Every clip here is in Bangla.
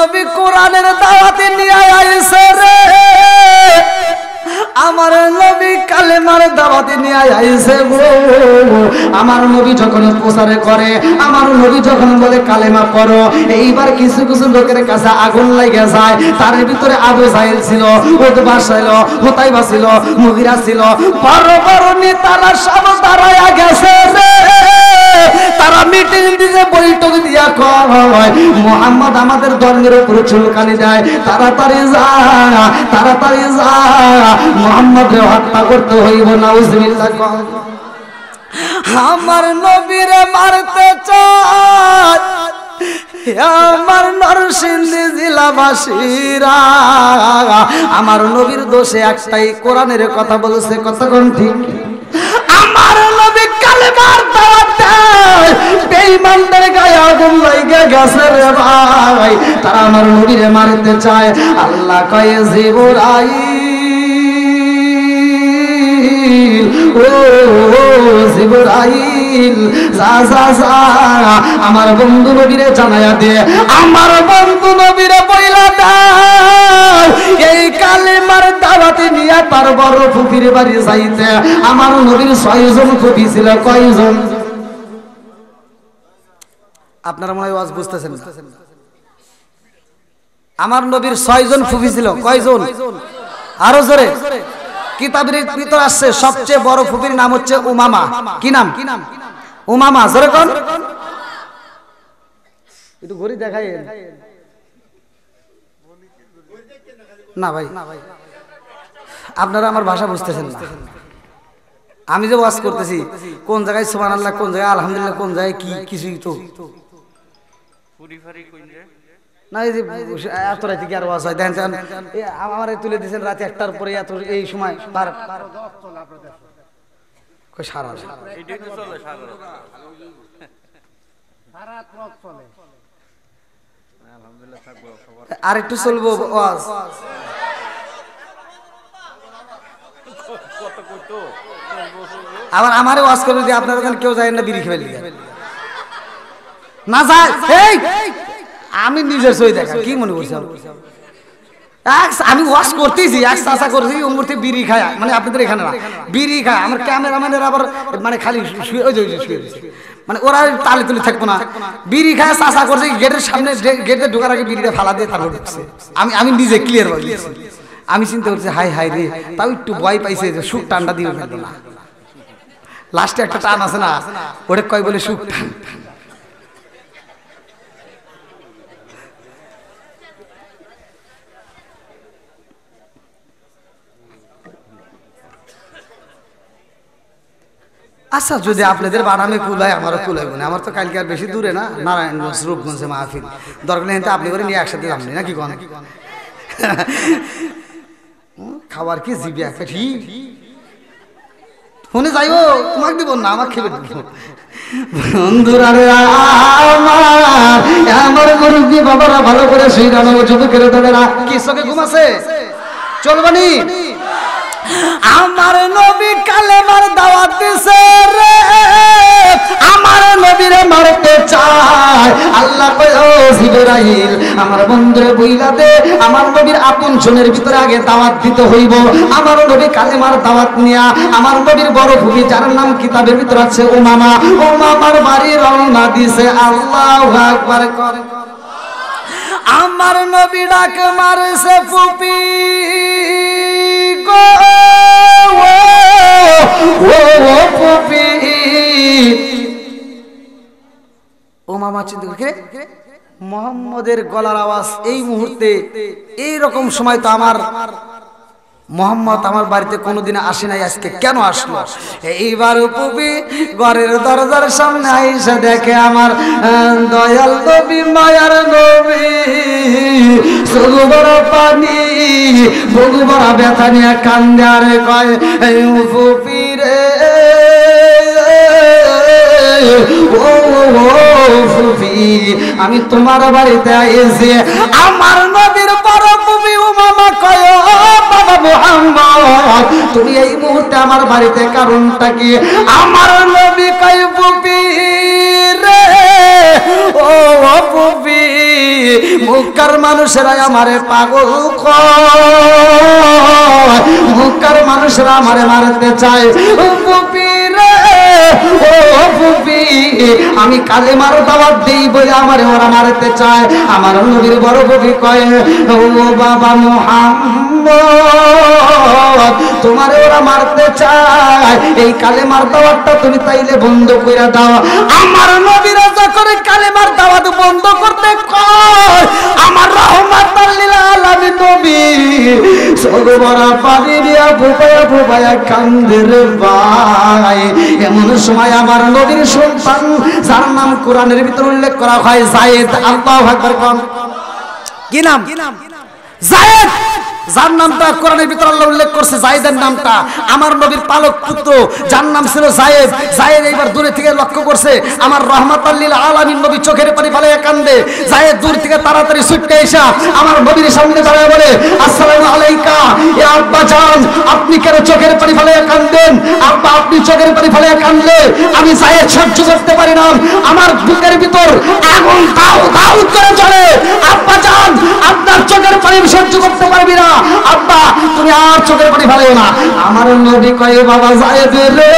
নবী কোরআনের দাওয়াতে নিয়ে আইছে রে, আমার নবী কালেমার দাওয়াতে নিয়ে আইছে গো। আমার নবী যখন প্রচারে করে, আমার নবী যখন বলে কালেমা পড়ো, এইবার কিছু কিছু লোকের কাছে আগুন লেগে যায়। তার ভিতরে আবু জাহেল ছিল, উতবা ছিল, হুতাইবা ছিল, মুগিরা ছিল, বড় বড় নেতারা সব দাঁড়ায়া গেছে রে। তারা মিটিং দিয়ে বৈঠক দিয়া কয় মুহাম্মদ আমাদের ধর্মের উপর চুলকানি দেয়, তাড়াতাড়ি যা, তাড়াতাড়ি যা, মুহাম্মদকে হত্যা করতে হইব। নাউজুবিল্লাহ। আমার নবীরে মারতে চায় আমার নরসিংদী জেলাবাসীরা, আমার নবীর দোষে একটাই, কোরআনের কথা বলছে, কতক্ষণ ঠিক। আমার নবী কালেমার দাওয়াত দেয়, বেঈমানদের গায়ে আগুন লাগে গেছে রে ভাই, তারা আমার নবীরে মারতে চায়। আল্লাহ কয়ে জিবরাইল, ও জিবরাইল, যা যা যা, আমার বন্ধু নবীরে জানায়া দে, আমার বন্ধু নবীরে বইলা দাও এই কালেমার দাওয়াতে নিয়ে তার বড় ফুফির বাড়ি যাইতে। আমার নবীর 6 জন ফুফি ছিল। কয়জন? আপনারা মনে হয় ওয়াজ বুঝতেছেন না। আমার নবীর 6 জন ফুফি ছিল। কয়জন? আরো জোরে। কিতাবের ভিতর আসছে সবচেয়ে বড় ফুফির নাম হচ্ছে উমামা। কি নাম? উমামা। জোরে কোন? একটু ঘড়ি দেখাই না ভাই, আপনারা আমার ভাষা বুঝতেছেন না। আমি যে ওয়াজ করতেছি, কোন জায়গায় সুবহানাল্লাহ, কোন জায়গায় আলহামদুলিল্লাহ, কোন জায়গায় কি কিছুই তো না। এই যে এত রাতে কি আর ওয়াজ হয়? দেখেন আমার তুলে দিয়েছেন রাতে 1টার পরে, এত এই সময় সারা আর একটু চলবো ওয়াজ। আবার আমারে ওয়াজ করবে যে আপনারা কেউ যায় না বিড়ি খেয়ে না যায়। আমি নিজের সই দেখা কি মনে করছি, আমি ওয়াশ করতেছি, এক চাষা করছি ওর মধ্যে বিড়ি খায়, মানে আপনাদের এখানে না বিড়ি খায়। আমার ক্যামেরাম্যানের আবার মানে খালি শুয়ে মানে ওরা তালে তুলে থাকবো না, বিড়ি খায় চাষা করছে, গেটের সামনে গেটে ঢোকার আগে বিড়িটা ফালা দিয়ে তারপর ঢুকছে। আমি নিজে ক্লিয়ার হয়ে গেছি। আমি চিন্তা করছি হাই হাই রে, তাও একটু ভয় পাইছে যে সুখ টানটা দিয়ে ফেলবো না। লাস্টে একটা টান আছে না, ওটা কয় বলে সুখ টান। আচ্ছা, যদি আপনাদের বানামে কুলায়, আমারও কুলাইব না। আমার তো কালকে আর বেশি দূরে না, নারায়ণগঞ্জ রূপগঞ্জে মাহফিল। দরকার নেই আপনি করে নিয়ে একসাথে যাবনি নাকি কোন খাবার কি জিবি একটা ঠিক ফোনে যাইব, তোমাকে দিব না, আমার খেয়ে দিব। বন্ধুরা রে আমার মুরব্বি বাবারা ভালো করে সেই রানো যুবকের দলেরা কি চোখে ঘুম আছে? চলবানি? আমার নবী কালেমার দাওয়াত দিছে রে, আমার নবীরে মারতে চায়। আল্লাহ কয় ও জিবরাইল, আমার বন্ধুরে বইলা দে, আমার নবীর আপন জনের ভিতরে আগে দাওয়াত দিতে হইব। আমার নবী কালেমার দাওয়াত নিয়া আমার নবীর বড় ভূমি, যার নাম কিতাবের ভিতরে আছে উমামা, উমামার বাড়ি রওনা দিছে। আল্লাহু আকবার করে আমার নবী ডাক মারছে ফুপি গো, ও ফুপি। ও মামা চিন্তা করে মুহাম্মদের গলার আওয়াজ এই মুহূর্তে এইরকম সময় তো আমার মোহাম্মদ আমার বাড়িতে কোনোদিন আসে নাই, আজকে কেন আসলো? এইবার ফুপি ঘরের দরজার সামনে আইসা দেখে আমার দয়াল নবী, মায়ার নবী, চোখ বড় পানি, বুক বড় ব্যথা নিয়ে কান্দে আর কয় ফুপি রে, ও ফুপি আমি তোমার বাড়িতে আইছি। আমার নবীর বড় ফুপি উমামা কয় বাবা মুহাম্মদ, তুমি এই মুহূর্তে আমার বাড়িতে কারণটা কি? আমার নবী কয় ফুপি রে, ও ফুপি মক্কার মানুষেরা আমারে পাগল কয়, মক্কার মানুষেরা আমারে মারতে চায়। ও ফুপি রে, ও ফুপি, আমি কালেমার দাওয়াত দেই বলে আমারে ওরা মারতে চায়। আমার নবীর বড় ফুপি কয়, ও বাবা মুহাম্মদ, তোমারে ওরা মারতে চায়, এই কালেমার দাওয়াতটা তুমি তাইলে বন্ধ করে দাও। আমার নবীর যখন কালেমার দাওয়াত বন্ধ করতে কয়, আমার রহমাতুল লিল আলামিন নবী সগবরা পানি দিয়া ফুপায়া ফুপায়া কান্দে রে ভাই। এমন সময় আমার নবীর সন্তান, যার নাম কোরআনের ভিতর উল্লেখ করা হয় যায়েদ, আল্লাহু আকবার কোন কি নাম? যায়েদ, যার নামটা কোরআনের ভিতর আল্লাহ উল্লেখ করছে, যায়েদের নামটা। আমার নবীর পালক পুত্র যার নাম ছিল যায়েদ। যায়েদ এইবার দূরে থেকে লক্ষ্য করছে আমার রহমাতুল লিল আলামিন নবী, চোখের পানি ফেলে কান্দে। যায়েদ দূর থেকে তাড়াতাড়ি ছুটে এসে আমার নবীর সামনে দাঁড়ায় বলে, আসসালামু আলাইকা ইয়া আব্বা জান, আপনি কেন চোখের পানি ফেলে কান্দেন? আব্বা, আপনি চোখের পানি ফেলে কান্দলে আমি যায়েদ সহ্য করতে পারি না, আমার বুকের ভিতর আগুন দাউ দাউ করে জ্বলে। আব্বা জান, আপনার চোখের পানি সহ্য করতে পারবি না, আব্বা তুমি আর চোখের পানি ফেলেও না। আমার নবী কয়, বাবা যায়েদ রে,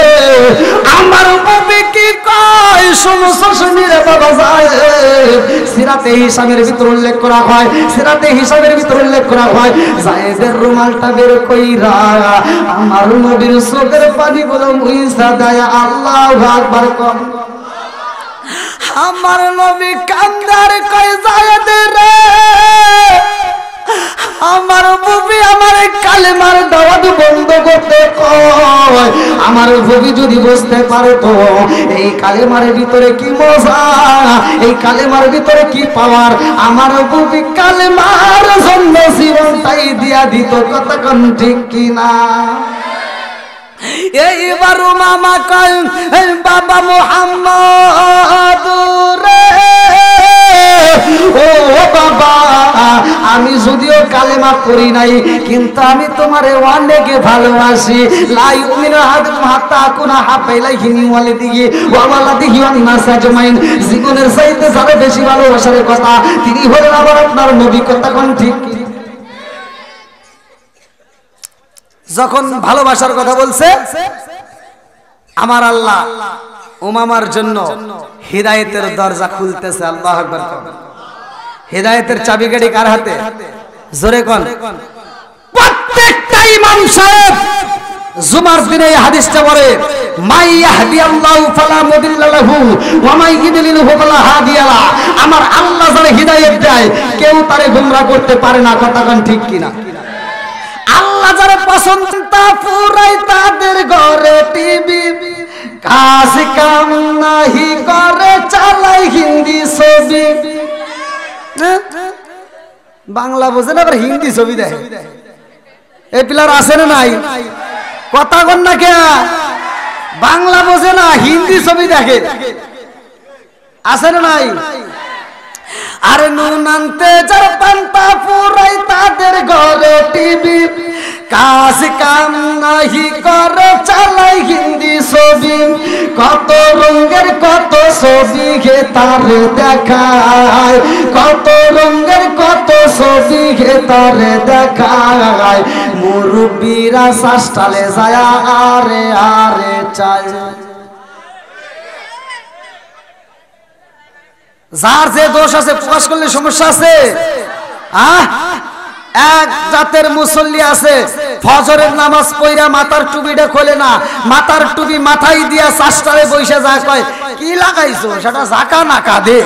আমার নবী কি কয় সমস্ত শুনি রে বাবা যায়েদ। সিরাতে হিসাবের ভিতর উল্লেখ করা হয়, সিরাতে হিসাবের ভিতর উল্লেখ করা হয়, যায়েদের রুমালটা বের কইরা আমার নবীর চোখের পানি গুলো মুইসা দেয়। আল্লাহু আকবার কোন। আমার নবী কান্দার কয়, যায়েদ রে, আমার বুবি আমার কালেমার দাওয়াত বন্ধ করতে কয়। আমার বুবি যদি বুঝতে পারতো এই কালেমার ভিতরে কি মজা, এই কালেমার ভিতরে কি পাওয়ার, আমার বুবি কালেমার জন্য জীবনটাই দিয়া দিত। কতক্ষণ ঠিক কিনা? এইবার মামা কয়, বাবা মুহাম্মদ রে, ও বাবা, আমি যদিও কালেমা করি নাই, কিন্তু আমি তোমারে অনেক ভালোবাসি। লা ইউমিনু আহাদুকুম হাত্তা আকুনা হাব্বা ইলাইহি মিন ওয়ালিদিহি ওয়া ওয়ালাদিহি ওয়ান নাস আজমাইন। জীবনের চাইতে যারা বেশি ভালোবাসার কথা তিনি হলেন আবার আপনার নবী। কতক্ষণ ঠিক? যখন ভালোবাসার কথা বলছে, আমার আল্লাহ উমামার জন্য হিদায়াতের দরজা খুলতেছে। আল্লাহু আকবার। হিদায়াতের চাবিকাঠি কার হাতে? জোরে কোন। প্রত্যেকটা ইমাম সাহেব জুমার দিনে এই হাদিসটা পড়ে, মাই ইয়াহদিয়াল্লাহু ফালা মুদিল্লা লাহু ওয়া মাই ইউদ্লিলহু ফালা হাদিয়া লা। আমার আল্লাহ যারা হিদায়াত দেয় কেউ তারে গোমরাহ করতে পারে না। কতক্ষণ ঠিক কিনা? আল্লাহ যারা পছন্দ তা পুরাই তাদের ঘরে টিভি, কাজ কাম নাহি করে চালাই হিন্দি ছবি। বাংলা বোঝে না, আবার হিন্দি ছবি দেখে। এই পিলার আছে না নাই? কথা কন না কে? বাংলা বোঝে না, হিন্দি ছবি দেখে, আছে না নাই? আরে নুন আনতে যার পান্তা পুরাই তাদের ঘরে টিভি, কাজ কাম নাহি করে চালাই হিন্দি ছবি। কত রঙের কত ছবি গে তারে দেখায়, কত রঙের কত ছবি গে তারে দেখায়। মুরব্বীরা শাস্তালে যায় আরে আরে চায়। যার যে দোষ আছে প্রকাশ করলে সমস্যা আছে। এক জাতের মুসল্লি আছে, ফজরের নামাজ পড়া মাথার টুপিটা খোলে না, মাথার টুপি মাথায় দিয়া চাষটারে বইসা যায়, কয় কি লাগাইছো সেটা জাকা না কাঁদে।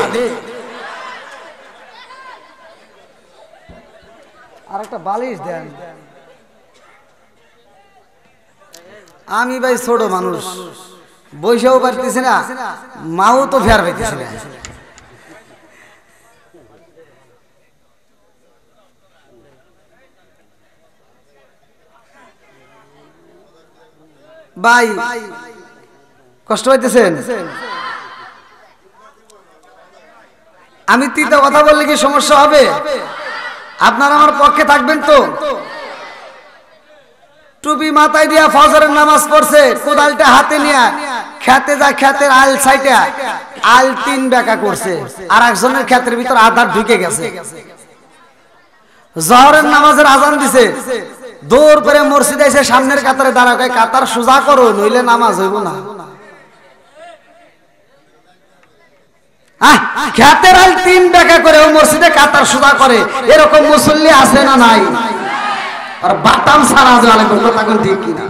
আর একটা বালিশ দেন। আমি ভাই ছোট মানুষ, বইসাও পারতেছি না, মাও তো ফের পাইতেছি না। ভাই কষ্ট হইতেছেন? আমি তিনটা কথা বললে কি সমস্যা হবে? আপনারা আমার পক্ষে থাকবেন তো? টুপি মাথায় দিয়া ফজরের নামাজ পড়ছে, কোদালটা হাতে নিয়ে খেতে যা খেতের আল সাইটে আল 3 বেকা করছে, আর একজনের ক্ষেতের ভিতর আধার ঢুকে গেছে। জোহরের নামাজের আজান দিছে, দৌড় করে মসজিদে এসে সামনের কাতারে দাঁড়ায়, কাতার সোজা করো নইলে নামাজ হইব না। খেতের আল 3 বেকা করে ও মসজিদে কাতার সোজা করে, এরকম মুসল্লি আছে না নাই? আর বাটাম সারা জলে কথা কোন ঠিক কিনা?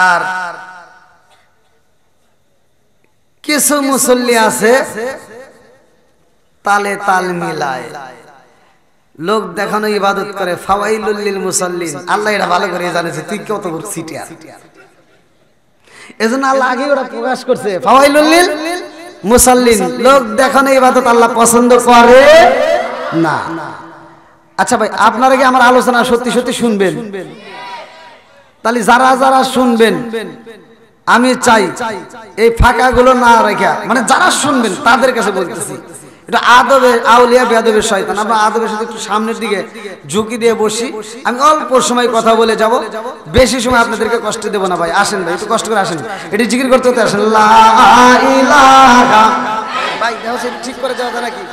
আর কিছু মুসল্লি আছে তালে তাল মিলায়, লোক দেখানো ইবাদত করে। ফাওয়াইলুল লিল মুসাল্লিন, আল্লাহ এটা ভালো করে জানেছে তুই কত বড় সিটিয়ার। এজন্য আল্লাহ আগে ওরা প্রকাশ করছে ফাওয়াইলুল লিল মুসাল্লিন, লোক দেখানো ইবাদত আল্লাহ পছন্দ করে না। আচ্ছা ভাই, আপনারা কি আমার আলোচনা সত্যি সত্যি শুনবেন? তাহলে যারা যারা শুনবেন আমি চাই এই ফাঁকাগুলো না রেখে, মানে যারা শুনবেন তাদের কাছে বলতেছি, এটা আদবে আউলিয়া বেয়াদবের শয়তান। আমরা আদবের সাথে একটু সামনের দিকে ঝুঁকি দিয়ে বসি, আমি অল্প সময় কথা বলে যাব, বেশি সময় আপনাদেরকে কষ্ট দেব না। ভাই আসেন, ভাই একটু কষ্ট করে আসেন, এটি জিকির করতে হতে আসেন। লা ইলাহা, ভাই দেখো সে ঠিক করে যাওয়া যায় নাকি?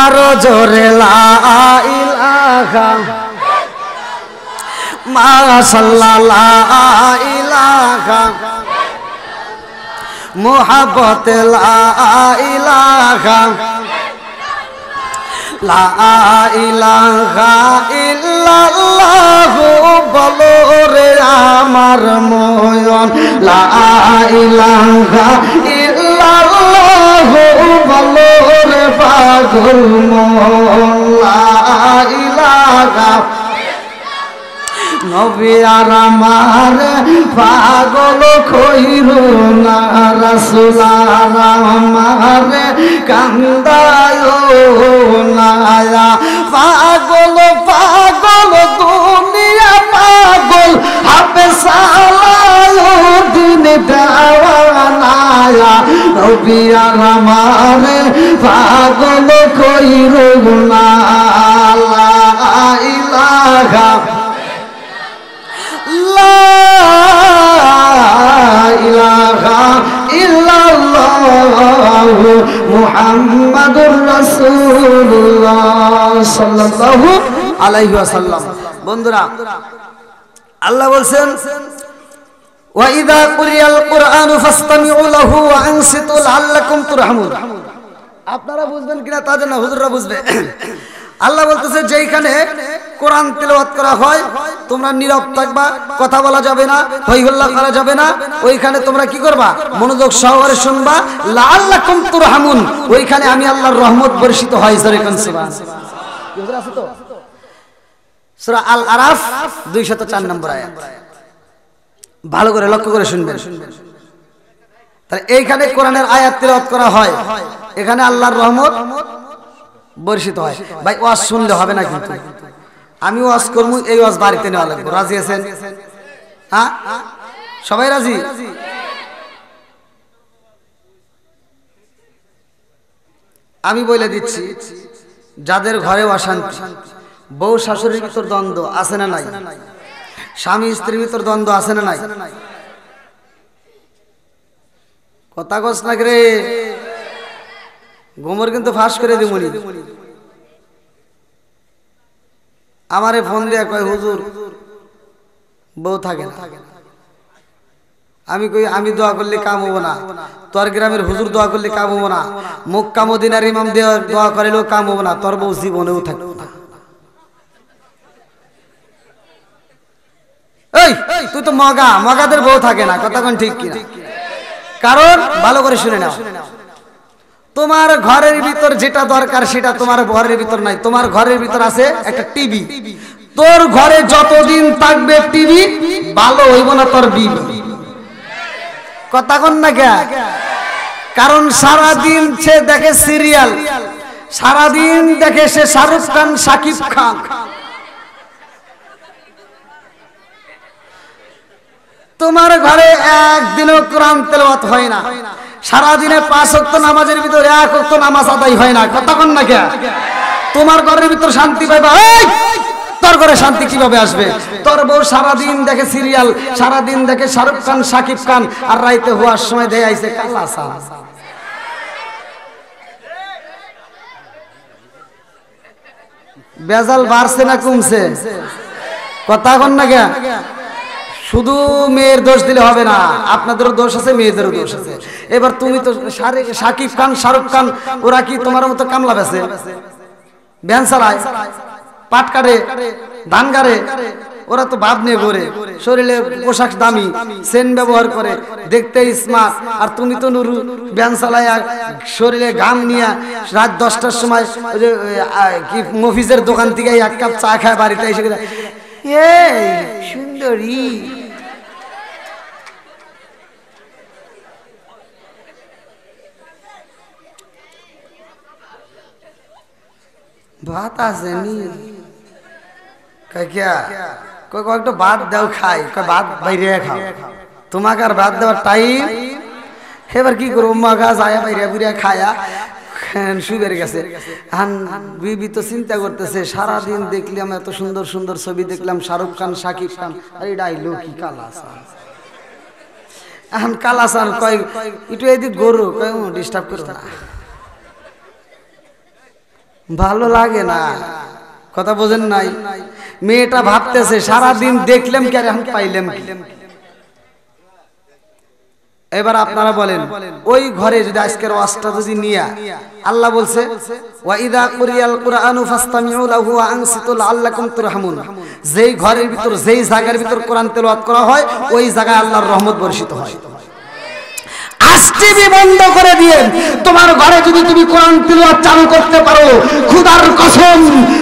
আরো জোরে লা ইলাহা মাশাআল্লাহ, লা ইলাহা মুহাব্বত, লা ইলাহা, লা ইলাহা ইল্লাল্লাহ বলো রে আমার ময়ন, লা ইলাহা ইল্লাল্লাহ বলো রে পাগল মন, লা ইলাহা নবী আর আমার পাগল কইর না, রাসূল আর আমার কান্দায় না, পাগল পাগল দুনিয়া পাগল হাবে সালাউদ্দিন দেওয়ানা, নবী আর আমার পাগল কইর না, লা ইলাহা মুহাম্মাদুর রাসূলুল্লাহ সাল্লাল্লাহু আলাইহি ওয়াসাল্লাম। বন্ধুরা, আল্লাহ বলেন ওয়া ইযা কুরিয়াল কুরআনু ফাসতামিউ লাহু ওয়া আনসিতু লাআল্লাকুম তুরহামুন। আপনারা বুঝবেন কিনা তা জানা, হুজুররা বুঝবে। আল্লাহ বলতেছে যেখানে কোরআন তেলাওয়াত করা হয় তোমরা নীরব থাকবা, কথা বলা যাবে না, হইহল্লা করা যাবে না, ওইখানে তোমরা কি করবা? মনোযোগ সহকারে শুনবা। লাআল্লাকুম তুরহামুন, ওইখানে আমি আল্লাহর রহমত বর্ষিত হয়। জোরে কোন সুবহানাল্লাহ। হুজুর আছে তো? সূরা আল আরাফ 204 নম্বর আয়াত, ভালো করে লক্ষ্য করে শুনবেন। তাহলে এইখানে কোরআনের আয়াত তেলাওয়াত করা হয়, এখানে আল্লাহর রহমত বর্ষিত হয়। ভাই ওয়াজ শুনলে হবে না, কিন্তু আমি ওয়াজ করব, এই ওয়াজ বাড়িতে নেওয়া লাগবে। রাজি আছেন? হ্যাঁ, সবাই রাজি? আমি বলে দিচ্ছি, যাদের ঘরে অশান্তি, বউ শাশুড়ির ভিতর দ্বন্দ্ব আছে না নাই? স্বামী স্ত্রীর ভিতর দ্বন্দ্ব আছে না নাই? কথা কস না রে, গোমর কিন্তু ফাঁস করে দিমুনি। আমারে ফোন দিয়ে কয় হুজুর বউ থাকে না। আমি কই আমি দোয়া করলে কাম হবো না, তোর গ্রামের হুজুর দোয়া করলে কাম হবো না, মক্কা মদিনার ইমাম দিয়ে দোয়া করিলেও কাম হবো না, তোর বউ জীবনেও থাকবো না। এই তুই তো মগাদের বউ থাকে না, কথা কোন ঠিক কিনা? কারণ ভালো করে শুনে নাও, তোমার ঘরের ভিতর যেটা দরকার সেটা তোমার ঘরের ভিতর নাই। তোমার ঘরের ভিতর আছে একটা টিভি, তোর ঘরে যতদিন থাকবে টিভি ভালো হইব না তোর বিবি। কথা কোন না কে? কারণ সারাদিন সে দেখে সিরিয়াল, সারাদিন দেখে সে শাহরুখ খান, শাকিব খান, তোমার ঘরে একদিনও কোরআন তেলাওয়াত হয় না, সারাদিনে 5 ওয়াক্ত নামাজের ভিতর 1 ওয়াক্ত নামাজ আদায় হয় না, কতক্ষণ না কে তোমার ঘরের ভিতর শান্তি পাইবা? তোর ঘরে শান্তি কিভাবে আসবে? তোর বউ সারাদিন দেখে সিরিয়াল, সারাদিন দেখে শাহরুখ খান, শাকিব খান, আর রাইতে হওয়ার সময় দেয় আইছে কালাসা। বেজাল বাড়ছে না কমছে? কথা কন না কে? শুধু মেয়ের দোষ দিলে হবে না, আপনাদেরও দোষ আছে, মেয়েদেরও দোষ আছে। এবার তুমি তো শাকিব খান, শাহরুখ খান, ওরা কি তোমার মতো কামলা বেছে? ভ্যান চালায়, পাট কাটে, ধান গাড়ে, ওরা তো ভাব নিয়ে ঘোরে, শরীরে পোশাক দামি, সেন ব্যবহার করে, দেখতে স্মার্ট। আর তুমি তো নুরু ভ্যান চালায়, শরীরে ঘাম নিয়ে রাত 10টার সময় কি মফিজের দোকান থেকে 1 কাপ চা খায় বাড়িতে এসে সুন্দরী। ভাত আছে নি কয়েকটা ভাত দাও খাই, ভাত বাইরে খাও, তোমাকে আর ভাত দেওয়ার টাইম। এবার কি করবো, মা গাছ আয়া বাইরে বুড়িয়া খায়া শুয়ে গেছে। বিবি তো চিন্তা করতেছে, সারাদিন দেখলাম এত সুন্দর সুন্দর ছবি দেখলাম, শাহরুখ খান, শাকিব খান, আর এটা আইলো কি কালাসান। এখন কালাসান কয় একটু এদিক গরু, কয় ডিস্টার্ব করো না, ভালো লাগে না, কথা বোঝেন নাই? মেয়েটা ভাবতেছে সারাদিন দেখলাম কি আর এখন পাইলাম কি? এবার আপনারা বলেন, ওই ঘরে যদি আজকের ওয়াজটা যদি নিয়া, আল্লাহ বলছে ওয়া ইযা কুরিয়াল কুরআনু ফাসতামিউ লাহু ওয়া আনসিতু লাআল্লাকুম তুরহামুন, যেই ঘরের ভিতর, যেই জায়গার ভিতর কোরআন তেলাওয়াত করা হয়, ওই জায়গায় আল্লাহর রহমত বর্ষিত হয়। আজ টিভি বন্ধ করে দিয়ে তোমার ঘরে যদি তুমি কোরআন তেলাওয়াত চালু করতে পারো, খোদার কসম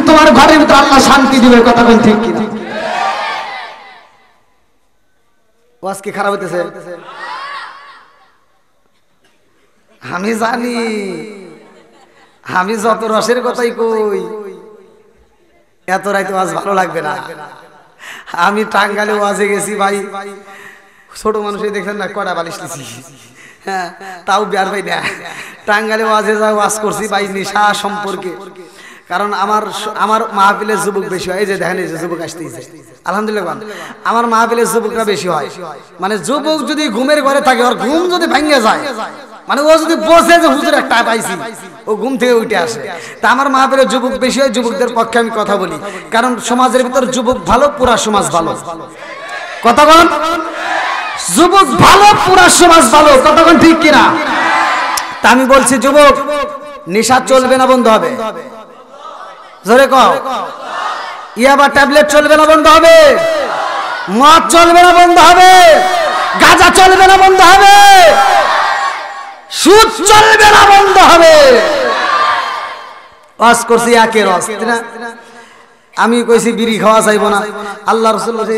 তোমার ঘরের ভিতর আল্লাহ শান্তি দিবে। কথা বলেন ঠিক কি না? ওয়াজ কি খারাপ হইতেছে? আমি জানি, আমি যত রসের কথাই কই, এত রাইতে ওয়াজ ভালো লাগবে না। আমি টাঙ্গালে ওয়াজে গেছি ভাই, ছোট মানুষই দেখলেন না, কড়া বালিশ নিছি, হ্যাঁ তাও বিয়ার ভাই না। টাঙ্গালে ওয়াজে যা ওয়াজ করছি ভাই নেশা সম্পর্কে, কারণ আমার মাহফিলের যুবক বেশি হয়। এই যে দেখেন, এই যে যুবক আসতেছে, আলহামদুলিল্লাহ, আমার মাহফিলের যুবকরা বেশি হয়। মানে যুবক যদি ঘুমের ঘরে থাকে, ওর ঘুম যদি ভাঙে যায়, মানে ও যদি বসে যে হুজুর একটা পাইছি, ও ঘুম থেকে উঠে আসে। তা আমার মাহফিলের যুবক বেশি হয়, যুবকদের পক্ষে আমি কথা বলি, কারণ সমাজের ভিতর যুবক ভালো, পুরা সমাজ ভালো। কথা বল, যুবক ভালো, পুরা সমাজ ভালো। কথা বল ঠিক কিনা? তা আমি বলছি যুবক, নেশা চলবে না, বন্ধ হবে? জোরে কও। ইয়াবা ট্যাবলেট চলবে না, বন্ধ হবে? মদ চলবে না, বন্ধ হবে? গাঁজা চলবে না, বন্ধ হবে? সুদ চলবে না, বন্ধ হবে? ওয়াজ করছি একের ওয়াজ না, আমি কইছি বিড়ি খাওয়া চাইব না। আল্লাহ রাসূল বলেছে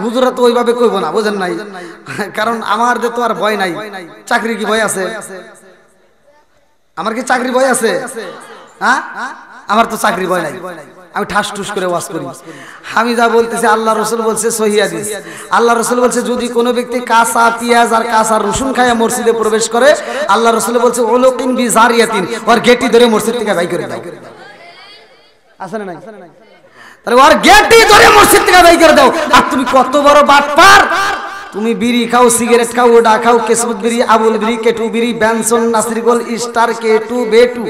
হুজুরা তো ওইভাবে কইব না, বুঝেন নাই? কারণ আমার তো আর ভয় নাই। চাকরি কি ভয় আছে? আমার কি চাকরি ভয় আছে? হ্যাঁ, আমার তো চাকরি ভয় নাই। আমি ঠাস ঠুস করে ওয়াজ করি। আমি যা বলতেছি আল্লাহ রাসূল বলছে সহিহ হাদিস। আল্লাহ রাসূল বলছে যদি কোনো ব্যক্তি কাঁচা পেঁয়াজ আর কাঁচা রসুন খায়া মসজিদে প্রবেশ করে, আল্লাহ রাসূল বলছে উলুকিন বি জারিয়াতিন, ওর গেটি ধরে মসজিদ থেকে বাইর করে দাও। আছে না নাই? তাহলে ওর গেটি ধরে মসজিদ থেকে বাইর করে দাও। আর তুমি কত বড় বাটপার! তুমি বিড়ি খাও, সিগারেট খাও, ওডা খাও, কেসমত বিড়ি, আবুল বিড়ি, কেটু বিড়ি, বেনসন, নাসিরগোল, স্টার, কেটু, বেটু,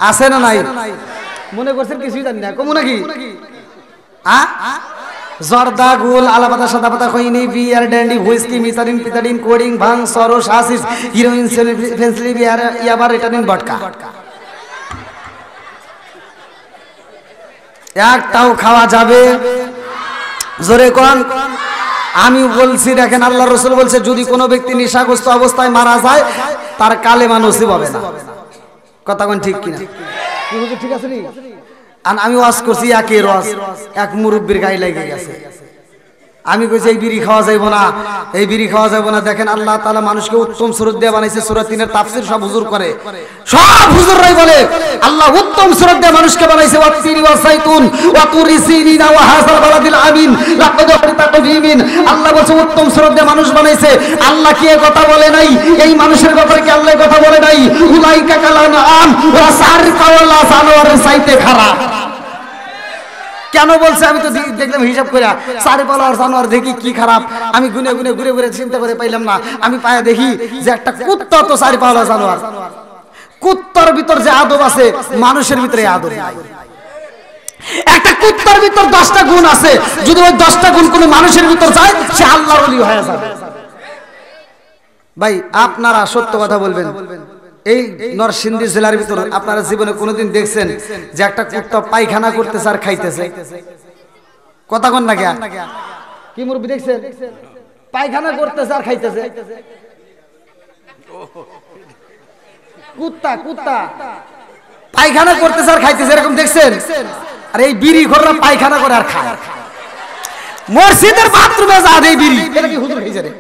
আছে না নাই? মনে করছেন কিছুই জানি না, কমু নাকি? জর্দা, গুল, আলাপাতা, সাদাপাতা, খৈনি, বিয়ার, ড্যান্ডি, হুইস্কি, মিথালিন, পিথালিন, কোডিং, ভাং, সরস, হাসিস, হিরোইন, ফেন্সিলি, বিয়ার, ইয়াবা, রিটানিন, ভডকা, একটাও খাওয়া যাবে? জোরে কোন? আমি বলছি দেখেন, আল্লাহ রাসূল বলছে যদি কোনো ব্যক্তি নেশাগ্রস্ত অবস্থায় মারা যায়, তার কালেমা নসিব হবে না। কথা কোন ঠিক কিনা? ঠিক আছে নি? আমি ওয়াজ করছি একের ওয়াজ, এক মুরব্বির গায়ে লেগে গেছে। আমি কইছি এই বিড়ি খাওয়া যাইব না, এই বিড়ি খাওয়া যাইব না। দেখেন আল্লাহ তাআলা মানুষকে উত্তম সুরত দিয়ে বানাইছে। সূরা ৩ এর তাফসীর সব হুজুর করে, সব হুজুররাই বলে আল্লাহ উত্তম সুরত দিয়ে মানুষকে বানাইছে। ওয়াতিনি ওয়াসাইতুন ওয়া তুরি সিনিনা ওয়া হাযাল বালাদিল আমিন লাকাদ তাকবীমিন। আল্লাহ বলছে উত্তম সুরত দিয়ে মানুষ বানাইছে। আল্লাহ কি এই কথা বলে নাই? এই মানুষের ব্যাপারে কি আল্লাহ কথা বলে নাই? উলাইকা কালানা আম ওয়া সারকা ওয়ালা জানোয়ারের চাইতে খারাপ। কেন বলছে? আমি তো দেখলাম হিসাব করে, সাড়ে পালার জানোয়ার দেখি কি খারাপ, আমি গুনে গুনে ঘুরে ঘুরে চিন্তা করে পাইলাম না। আমি পায়ে দেখি যে একটা কুত্তা তো সাড়ে পালা জানোয়ার। কুত্তার ভিতর যে আদব আছে মানুষের ভিতরে আদব নাই। একটা কুত্তার ভিতর 10টা গুণ আছে, যদি ওই 10টা গুণ কোনো মানুষের ভিতর যায় সে আল্লাহর ওলি হয়ে যাবে। ভাই আপনারা সত্য কথা বলবেন, এই নরসিংদী জেলার ভিতর আপনারা জীবনে কোনোদিন দেখছেন যে একটা কুত্তা পায়খানা করতেছে আর খাইতেছে? কথা কোন না কেন? কি মুরব্বি দেখছেন পায়খানা করতেছে আর খাইতেছে? কুত্তা কুত্তা পায়খানা করতেছে আর খাইতেছে, এরকম দেখছেন? আর এই বিড়ি ঘররা পায়খানা করে আর খায়। মসজিদের বাথরুমে যা দেয় বিড়ি, এটা কি হুজুর খাইছে রে?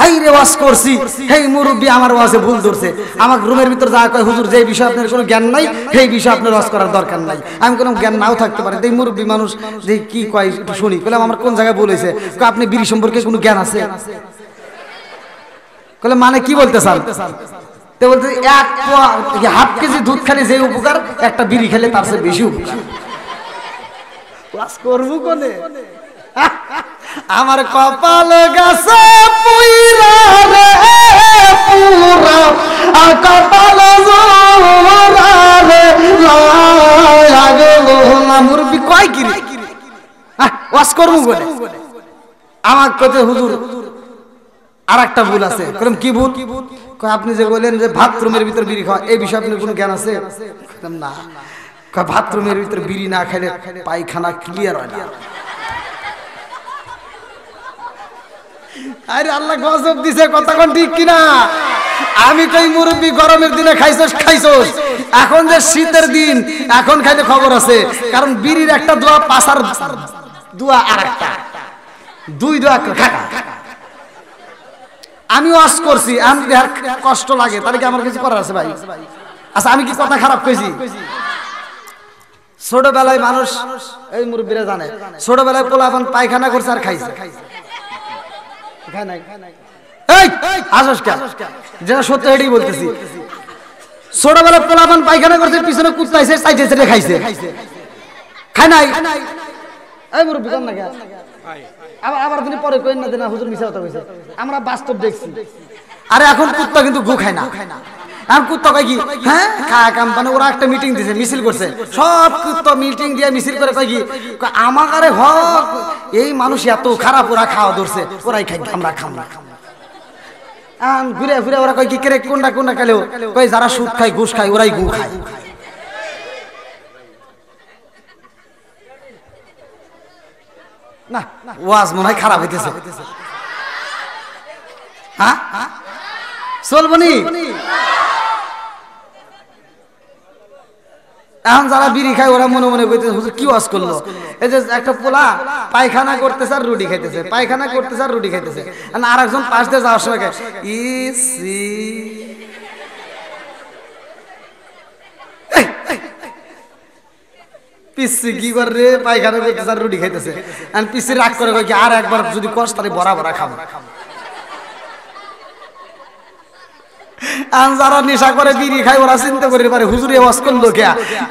হাই রে ওয়াজ করছি, হেই মুরব্বি আমার ওয়াজে ভুল ধরছে। আমার রুমের ভিতর যা কয় হুজুর যে বিষয়ে আপনার কোনো জ্ঞান নাই সেই বিষয়ে আপনার ওয়াজ করার দরকার নাই। আমি কোনো জ্ঞান নাও থাকতে পারে, এই মুরব্বি মানুষ যে কি কয় একটু শুনি। বললাম আমার কোন জায়গায় ভুল হয়েছে? আপনি বিড়ি সম্পর্কে কোনো জ্ঞান আছে? বলে মানে কি বলতে চান? তো বলতে হাফ কেজি দুধ খেলে যে উপকার, একটা বিড়ি খেলে তার চেয়ে বেশি উপকার। ওয়াজ করবো কোনে? আমার কপাল গাছে পুইরা রে পুরা, কপাল জোরা রে লাগলো না। মুরব্বি কয় কি রে ওয়াজ করবো বলে আমার কথা হুজুর আর একটা ভুল আছে। বললাম কি ভুল? আপনি যে বললেন যে বাথরুমের ভিতর বিড়ি খাওয়া, এই বিষয়ে আপনার কোনো জ্ঞান আছে? না। বাথরুমের ভিতর বিড়ি না খাইলে পায়খানা ক্লিয়ার হয় না। আরে আল্লাহ গজব দিছে, কথা কোন ঠিক কিনা? আমি কই মুরব্বি গরমের দিনে খাইছস খাইছস, এখন যে শীতের দিন এখন খাইলে খবর আছে। কারণ বিড়ির একটা দোয়া পাসার দোয়া আর একটা, দুই দোয়া খাটা। আমি ওয়াজ করছি, আমি দেখার কষ্ট লাগে, তাহলে কি আমার কিছু করার আছে ভাই? আচ্ছা আমি কি কথা খারাপ কইছি? ছোটবেলায় মানুষ, এই মুরব্বিরা জানে, ছোটবেলায় পোলাপান পায়খানা করছে আর খাইছে। ছোটবেলা পোলাপান পায়খানা করছে, পিছনে কুত্তা আইছে চাইতেছে খাইছে, খাই নাই? এই মুরব্বি কর না কেন? আবার তিনি পরে কইন না যে না হুজুর মিছা কথা কইছে, আমরা বাস্তব দেখছি। আরে এখন কুত্তা কিন্তু গু খায় না। আর কুত্তা কয় কি, হ্যাঁ খায় কোম্পানি, ওরা একটা মিটিং দিছে, মিছিল করছে, সব কুত্তা মিটিং দিয়ে মিছিল করে কয় কি, আমার আরে হক এই মানুষ এত খারাপ, ওরা খাওয়া ধরছে, ওরাই খাই, আমরা খাম না। ঘুরে ফিরে ওরা কয় কি কেরে কোনটা কোনটা খেলেও কয় যারা সুদ খায় ঘুষ খায় ওরাই গু খায়। না ওয়াজ মনে হয় খারাপ হইতেছে। হ্যাঁ চলবনি? এখন যারা বিড়ি খায় ওরা মনে মনে কইতেছে হুজুর কি ওয়াজ করলো? এই যে একটা পোলা পায়খানা করতেছে আর রুটি খাইতেছে, পায়খানা করতেছে আর রুটি খাইতেছে, আর একজন পাশ দিয়ে যাওয়ার সময় ইসি পিসি কি করে পায়খানা করতেছে আর রুটি খাইতেছে, আর পিসি রাগ করে কয় কি আর একবার যদি কষ্ট তাহলে বড়া বড়া খাবো। যারা নেশা করে বিড়ি খায় ওরা চিন্তা করতে পারে হুজুর ওয়াজ করলো কে,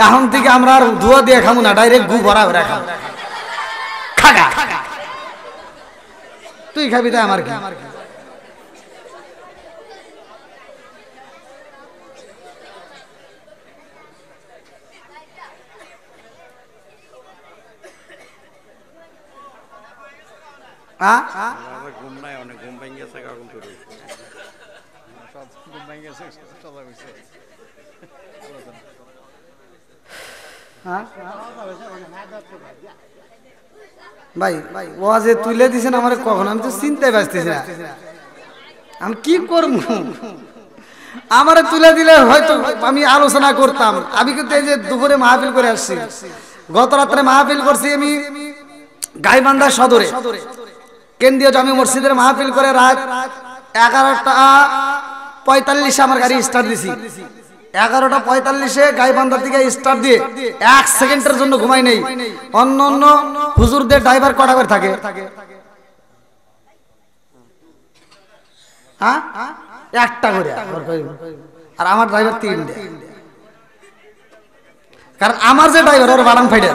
এখন থেকে আমরা আর ধোয়া দিয়ে খাবো না, ডাইরেক্ট গু ভরা ভরা খাবো। খাগা তুই খাবি তাই আমার কি? ভাই ওয়াজে তুলে দিছেন আমার কখন, আমি তো চিন্তায় বাঁচতেছি না, আমি কি করবো? আমারে তুলে দিলে হয়তো আমি আলোচনা করতাম। আমি কিন্তু এই যে দুপুরে মাহফিল করে আসছি, গত রাত্রে মাহফিল করছি আমি গাইবান্ধা সদরে কেন্দ্রীয় জামে মসজিদের মাহফিল করে রাত 11:45 আমার গাড়ি স্টার্ট দিছি। 11:45 গাইবান্ধা থেকে স্টার্ট দিয়ে 1 সেকেন্ডের জন্য ঘুমাই নেই। অন্য অন্য হুজুরদের ড্রাইভার কটা করে থাকে? হ্যাঁ, একটা করে। আর আমার ড্রাইভার 3টে। কারণ আমার যে ড্রাইভার ওর বাড়ান ফাইডে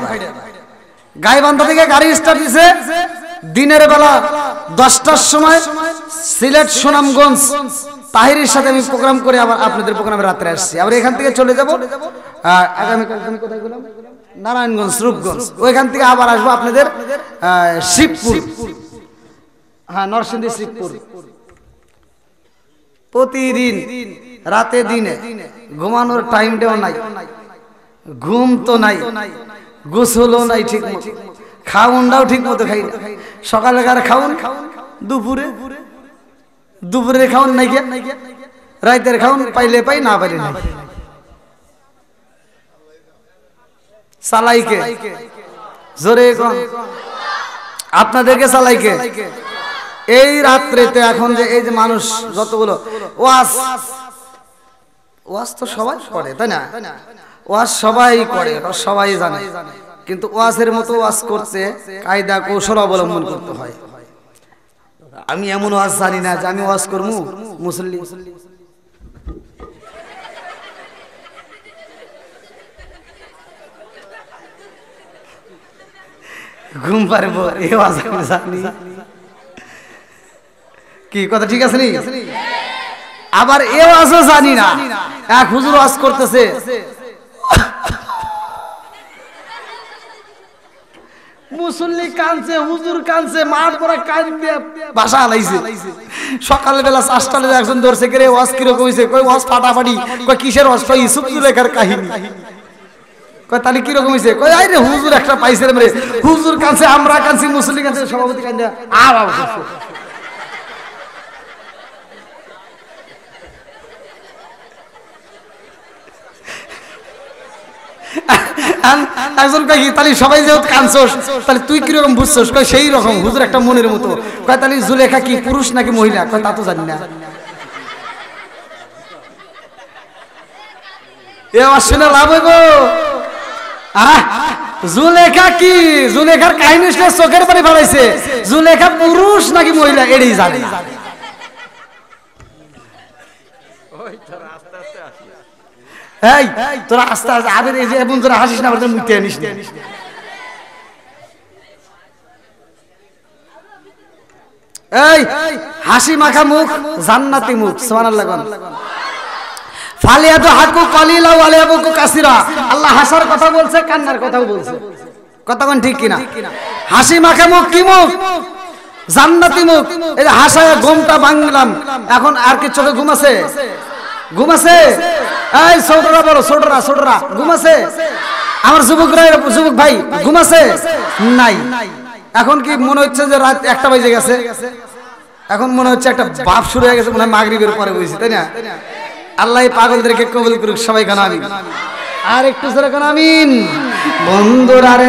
গাইবান্ধা থেকে গাড়ি স্টার্ট দিছে দিনের বেলা 10টার সময় সিলেট সুনামগঞ্জ তাহিরের সাথে আমি প্রোগ্রাম করে আবার আপনাদের প্রোগ্রামে রাত্রে আসছি। আবার এখান থেকে চলে যাব আগামীকাল আমি কোথায় গেলাম, নারায়ণগঞ্জ রূপগঞ্জ, ওইখান থেকে আবার আসবো আপনাদের শিবপুর, হ্যাঁ নরসিংদী শিবপুর। প্রতিদিন রাতে দিনে ঘুমানোর টাইমটাও নাই, ঘুম তো নাই, গোসলও নাই ঠিক মতো, খাউনটাও ঠিক মতো খাই না। সকালেকার খাউন দুপুরে, দুপুরে খাউন নাই গিয়া, রাতের খাউন পাইলে পাই না পাইলে না। চালাইকে জোরে কোন আপনাদেরকে চালাইকে এই রাত্রেতে এখন যে এই যে মানুষ যতগুলো ওয়াজ তো সবাই করে তাই না, ওয়াজ সবাই করে, সবাই জানে, কিন্তু ওয়াজের মতো ওয়াজ করতে কায়দা কৌশল অবলম্বন করতে হয়। আমি এমন ওয়াজ জানি না যে আমি ওয়াজ করবো মুসল্লি ঘুম পারবো, এই ওয়াজ আমি জানি। কি কথা ঠিক আছে নি? আবার এ ওয়াজও জানি না। এক হুজুর ওয়াজ করতেছে, মুসল্লি কানছে, হুজুর কানছে, মাঠ পড়া কান্দে ভাষা আলাইছে। সকালবেলা 4টার দিকে একজন ধরছে, কে রে ওয়াজ কিরকম হইছে? কই ওয়াজ ফাটাফাটি। কই কিসের ওয়াজ? কই ইউসুফ জুলেখার কাহিনী। কই তাহলে কিরকম হইছে? কই আরে হুজুর একটা পাইছে রে, হুজুর কানছে, আমরা কানছি, মুসল্লি কানছে, সভাপতি কান্দে একজন কয় কি তাহলে সবাই যেহেতু কানছস তাহলে তুই কিরকম বুঝছস? কয় সেই রকম হুজুর একটা মনের মতো। কয় তাহলে জুলেখা কি পুরুষ নাকি মহিলা? কয় তা তো জানি না। এ শুনে লাভ হইব? জুলেখা কি? জুলেখার কাহিনী শুনে চোখের পানি ফেলাইছে। জুলেখা পুরুষ নাকি মহিলা এটাই জানে না। এই তোরা আস্তে আস্তে আদের এই যে এমন তোরা হাসিস না, আমাদের মুখে আনিস না। এই হাসি মাখা মুখ জান্নাতি মুখ, সুবহানাল্লাহ। ফালিয়াদু হাকু কালিলা ওয়া লিয়াবকু কাসিরা। আল্লাহ হাসার কথা বলছে, কান্নার কথাও বলছে। কথা কোন ঠিক কিনা? হাসি মাখা মুখ কি মুখ? জান্নাতি মুখ। এই যে হাসায় ঘুমটা ভাঙলাম, এখন আর কি চোখে ঘুম আছে? ঘুম আছে? এই ছোটরা বলো, ছোটরা ঘুম আছে? আমার যুবক ভাই ঘুম আছে? নাই। এখন কি মনে হচ্ছে যে রাত 1টা বেজে গেছে? এখন মনে হচ্ছে একটা বাপ শুরু হয়ে গেছে, মনে হয় মাগরিবের পরে বসে, তাই না? আল্লাহ পাগলদেরকে কবুল করুক, সবাই গান আমিন। আর একটু জোরে গান আমিন। বন্ধুরা রে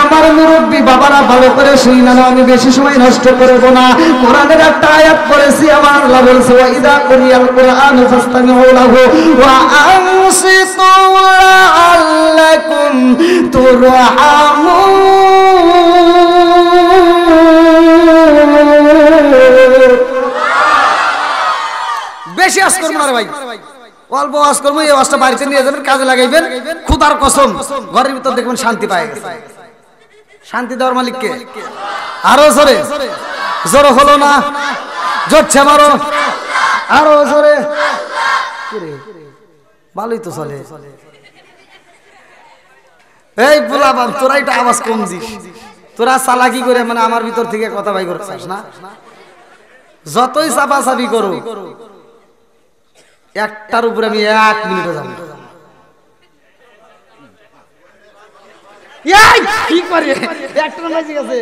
আমার মুরব্বী বাবারা ভালো করে শুই না, আমি বেশি সময় নষ্ট করব না। কোরআনের একটা আয়াত পড়েছি, আমার আল্লাহ বলছে ওয়া ইদা কুরিয়াল কুরআন ফাসতামিউ লাহু ওয়া আনসিতু লাআল্লাকুম তুরহামুন। বেশি আওয়াজ করব না রে ভাই, অল্প আওয়াজ করবো। এই আওয়াজটা বাড়িতে নিয়ে যাবেন, কাজে লাগাইবেন। খুদার কসম ঘরের ভিতর দেখবেন শান্তি পায় গেছে। শান্তি দেওয়ার মালিক কে? আরো জোরে, জোরে হলো না, জোরছে মারো, আরো জোরে। ভালোই তো চলে। এই বুলাবান তোরা এটা আওয়াজ কম দিস, তোরা চালাকি করে মানে আমার ভিতর থেকে কথা বাই করছিস না। যতই চাপা চাপি করো, একটার উপরে আমি 1 মিনিটে যাব। কি করে একটা বাজে গেছে?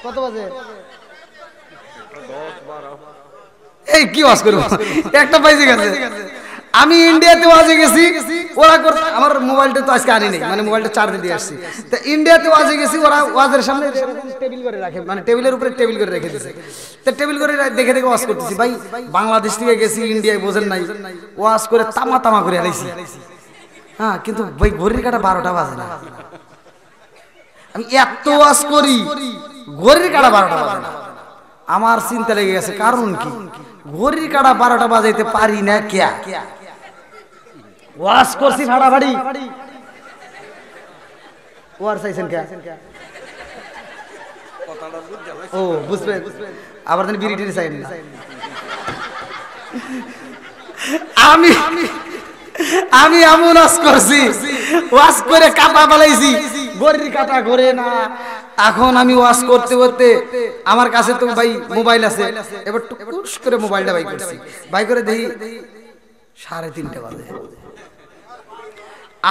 কত বাজে? এই কি ওয়াজ করব একটা পাইছে গেছে আমি ইন্ডিয়াতে ওয়াজে গেছি ওরা আমার মোবাইলটা তো আজকে আনি নাই মানে মোবাইলটা চার্জে দিয়ে আসছি তো ইন্ডিয়াতে ওয়াজে গেছি ওরা ওয়াজের সামনে টেবিল করে রাখে মানে টেবিলের উপরে টেবিল করে রেখে দিয়েছে তো টেবিল করে দেখে দেখে ওয়াজ করতেছি ভাই বাংলাদেশ থেকে গেছি ইন্ডিয়ায় বোঝেন নাই ওয়াজ করে তামা তামা করে আলাইছি হ্যাঁ কিন্তু ভাই ঘড়ির কাটা 12টা বাজে না আমি এত ওয়াজ করি ঘড়ির কাটা 12টা বাজে না আমার চিন্তা লেগে গেছে কারণ কি ঘড়ির কাটা 12টা বাজাইতে পারি না কিয়া ওয়াজ করছি ফাড়াফাড়ি ওয়ার চাইছেন কে ও বুঝবেন আবার দেন বিড়ি টিড়ি চাইন না আমি এমন ওয়াজ করছি ওয়াজ করে কাটা বালাইছি ঘড়ির কাটা ঘরে না এখন আমি ওয়াজ করতে করতে আমার কাছে তো ভাই মোবাইল আছে এবার টুকুস করে মোবাইলটা বাই করছি বাই করে দেখি 3:30 বাজে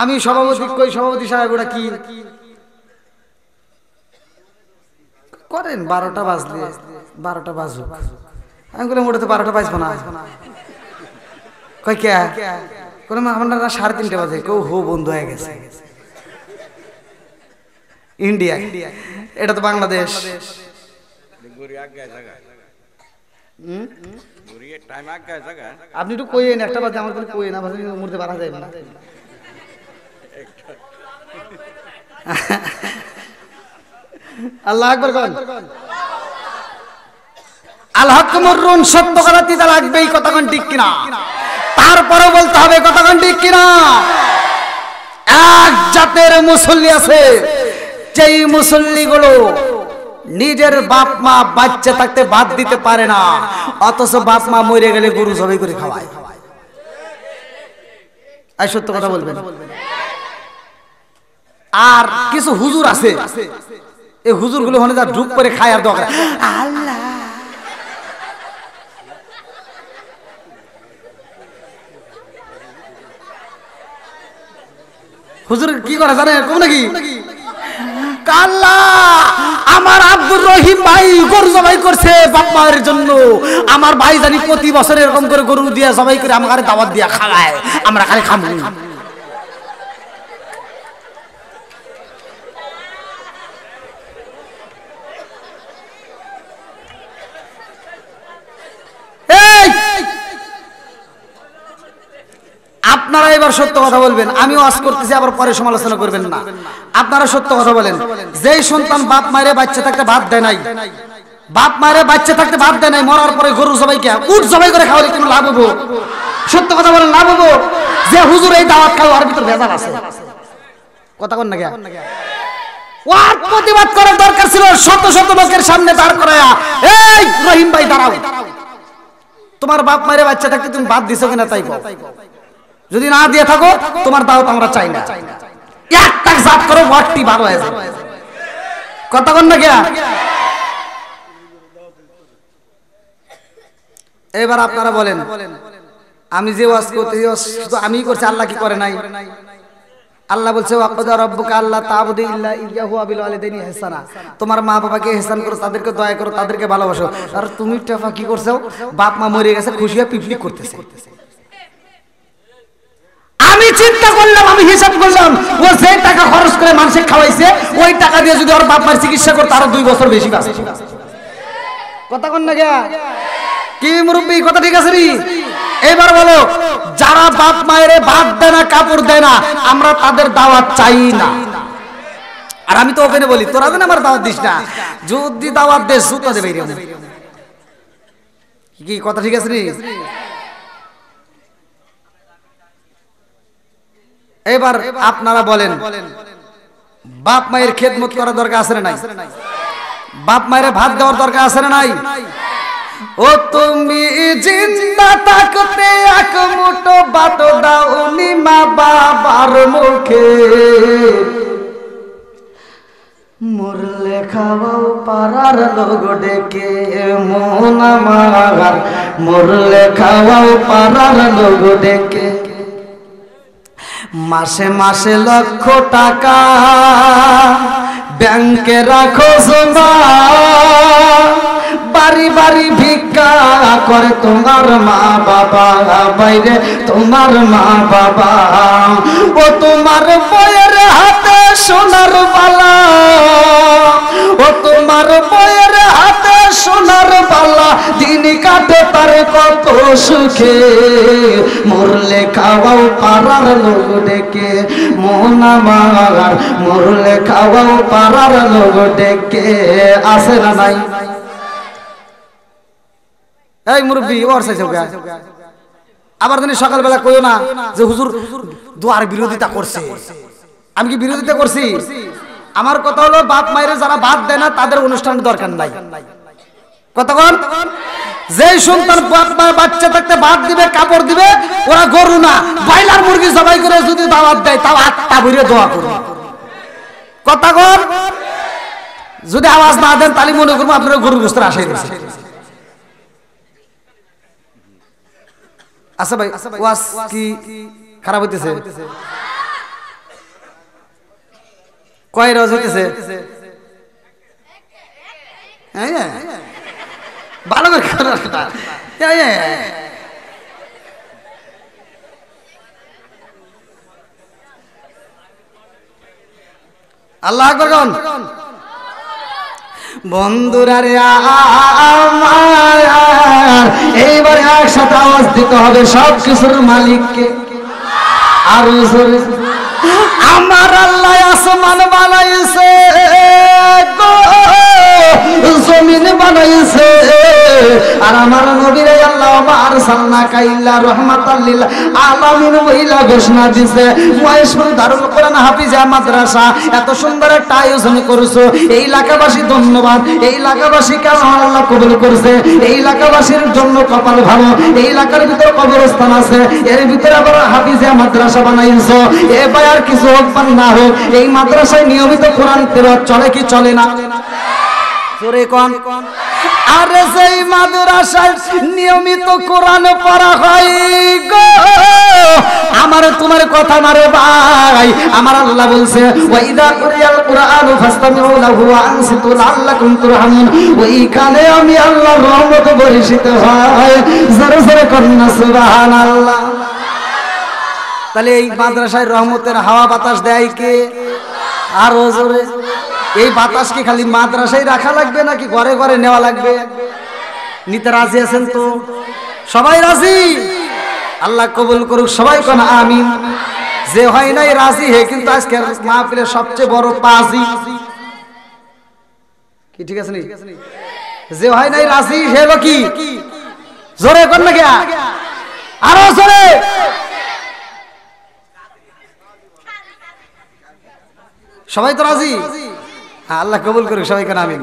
আমি সভাপতি কই সভাপতি সাহেব ওটা কি করেন 12টা বাজলে 12টা বাজুক আমি বললাম ওটা তো 12টা বাজবে না কই কে কোন আমার 3:30 বাজে কেউ হো বন্ধ হয়ে গেছে ইন্ডিয়া এটা তো বাংলাদেশ আপনি একটু কইেন একটা বাজে আমার কোনো কই না বাজে মুড়তে পারা যায় না আল্লাহু আকবার কোন আল্লাহ কুমরুন সত্য কথা তিতা লাগবে এই কথা কোন ঠিক কিনা তারপরে বলতে হবে কথা কোন ঠিক কিনা এক জাতের মুসল্লি আছে যেই মুসল্লিগুলো নিজের বাপ মা বাচ্চা থাকতে বাদ দিতে পারে না অথচ বাপ মা মরে গেলে গরু জবাই করে খাওয়ায় এই সত্য কথা বলবেন আর কিছু হুজুর আছে এই হুজুরগুলো হনে যা ঢুক করে খায় আর দোয়া আল্লাহ হুজুর কি করে জানেন কোন নাকি কাল্লা আমার আব্দুর রহিম ভাই গরু জবাই করছে বাপ মায়ের জন্য আমার ভাই জানি প্রতি বছর এরকম করে গরু দিয়া জবাই করে আমাকে দাওয়াত দিয়া খাওয়ায় আমরা খালি খাবো আপনারা এবার সত্য কথা বলবেন আমি ওয়াজ করতেছি আবার পরে সমালোচনা করবেন না আপনারা সত্য কথা বলেন যেই সন্তান বাপ মায়ের বাচ্চা থাকতে ভাত দেয় নাই বাপ মায়ের বাচ্চা থাকতে ভাত দেয় নাই মরার পরে গরু জবাই কে উট জবাই করে খাওয়ালে কোনো লাভ হবো সত্য কথা বলেন লাভ হবো যে হুজুর এই দাওয়াত খাও আর ভিতর ভেজাল আছে কথা কোন না কে ওয়ার প্রতিবাদ করার দরকার ছিল শত শত লোকের সামনে দাঁড় করায়া এই রহিম ভাই দাঁড়াও তোমার বাপ মায়ের বাচ্চা থাকতে তুমি ভাত দিছো কিনা তাই কও যদি না দিয়ে থাকো তোমার দাওয়াত আমরা চাই না একটা জাত করো ওয়াটটি ভালো হয়ে যাবে কথা কোন না কে এবার আপনারা বলেন আমি যে ওয়াজ করতে শুধু আমিই করছি আল্লাহ কি করে নাই আল্লাহ বলছে ওয়াকদা রাব্বুকা আল্লা তা'বুদু ইল্লা ইয়্যাহু ওয়া বিল ওয়ালিদাইনি ইহসানা তোমার মা বাবাকে ইহসান করো তাদেরকে দয়া করো তাদেরকে ভালোবাসো আর তুমি টাফা কি করছো বাপ মা মরে গেছে খুশি হয়ে পিকনিক করতেছে আমি চিন্তা করলাম আমি হিসাব করলাম ও যে টাকা খরচ করে মানুষে খাওয়াইছে ওই টাকা দিয়ে যদি ওর বাপ মার চিকিৎসা করতে আরো 2 বছর বেশি বাঁচে কথা কোন না কে কি মুরব্বি কথা ঠিক আছে নি এবার বলো যারা বাপ মায়ের ভাত দেয় না কাপড় দেয় না আমরা তাদের দাওয়াত চাই না আর আমি তো ওখানে বলি তোরা যেন আমার দাওয়াত দিস না যদি দাওয়াত দেস জুতা দেবে কি কথা ঠিক আছে নি এবার আপনারা বলেন বাপ মায়ের খেদমত করার দরকার আছে না নাই বাপ মায়ের ভাত দেওয়ার দরকার আছে না নাই ও তুমি জিন্দা থাকতে এক মুঠো ভাত দাওনি মা বাবার মুখে মরলে খাওয়াও পারার লোক ডেকে মন আমার মরলে খাওয়াও পারার লোক ডেকে মাসে মাসে লক্ষ টাকা ব্যাংকে রাখো জমা বাড়ি বাড়ি ভিক্ষা করে তোমার মা বাবা, বাইরে তোমার মা বাবা। ও তোমার বইয়ের হাতে সোনার বালা, ও তোমার বইয়ের হাতে সোনার বালা, দিন কাটে তার কত সুখে। মরলে খাওয়াও পাড়ার লোক ডেকে, মন আমার মরলে খাওয়াও পাড়ার লোক ডেকে। আসে না নাই? এই মুরব্বী ওর চাইছে আবার তুমি সকালবেলা কইও না যে হুজুর দুয়ার বিরোধিতা করছে। আমি কি বিরোধিতা করছি? আমার কথা হলো বাপ মায়ের যারা ভাত দেয় না তাদের অনুষ্ঠানের দরকার নাই। কতক্ষণ যেই সন্তান বাপ মায়ের বাচ্চা থাকতে ভাত দিবে কাপড় দিবে, ওরা গরু না ব্রয়লার মুরগি জবাই করে যদি দাওয়াত দেয় তাও আত্মা ভরে দোয়া করবে। কতক্ষণ যদি আওয়াজ না দেন তাহলে মনে করবো আপনারা গরু গোস্তের আশাই দিচ্ছে। আচ্ছা ভাই ওয়াজ কি খারাপ হইতেছে? কয় রোজ হইতেছে? ভালো করে আল্লাহ আকবার। বন্ধুরা রে আমার এইবারে একসাথে আওয়াজ দিতে হবে সব কিছুর মালিককে। আর আমার আল্লাহ আসমান বানাইছে, জমিন বানাইছে, আর আমার নবীর আল্লাহ আরসালনাকা ইল্লা রাহমাতাল লিল আলামিন বইলা ঘোষণা দিছে। মহেশপুর দারুল কোরআন হাফিজা মাদ্রাসা এত সুন্দর একটা আয়োজন করেছো, এই এলাকাবাসী ধন্যবাদ। এই এলাকাবাসীকে আল্লাহ কবুল করছে, এই এলাকাবাসীর জন্য কপাল ভালো। এই এলাকার ভিতরে কবরস্থান আছে, এর ভিতরে আবার হাফিজা মাদ্রাসা বানাইছো। এ ভাই আর কিছু হোক বা না হোক, এই মাদ্রাসায় নিয়মিত কোরআন তেলাওয়াত চলে কি চলে না? জোরে কোন। আরে সেই মাদ্রাসায় নিয়মিত কোরআন পড়া হয় গো, আমার তোমার কথা না রে ভাই। আমার আল্লাহ বলছে ওয়াইদা কুরিয়াল কুরআন ফাসতামিউ লাহু ওয়া আনসিতু লাআল্লাকুম তুরহামুন। ওইখানে আমি আল্লাহর রহমত বর্ষিত হয়। জোরে জোরে কন্না সুবহানাল্লাহ। তাহলে এই মাদ্রাসায় রহমতের হাওয়া বাতাস দেয় কে? আরো জোরে। এই বাতাস কি খালি মাদ্রাসায় রাখা লাগবে নাকি ঘরে ঘরে নেওয়া লাগবে? নিতে রাজি আছেন তো? সবাই রাজি? আল্লাহ কবুল করুক, সবাই কোন আমিন। যে হয় নাই রাজি হে কিন্তু আজকে মাহফিলের সবচেয়ে বড় পাজি কি, ঠিক আছে নি? যে হয় নাই রাজি হে হলো কি? জোরে কোন না গিয়া, আরো জোরে। সবাই তো রাজি? আল্লাহ কবুল করুক, সবাই কোন আমিন।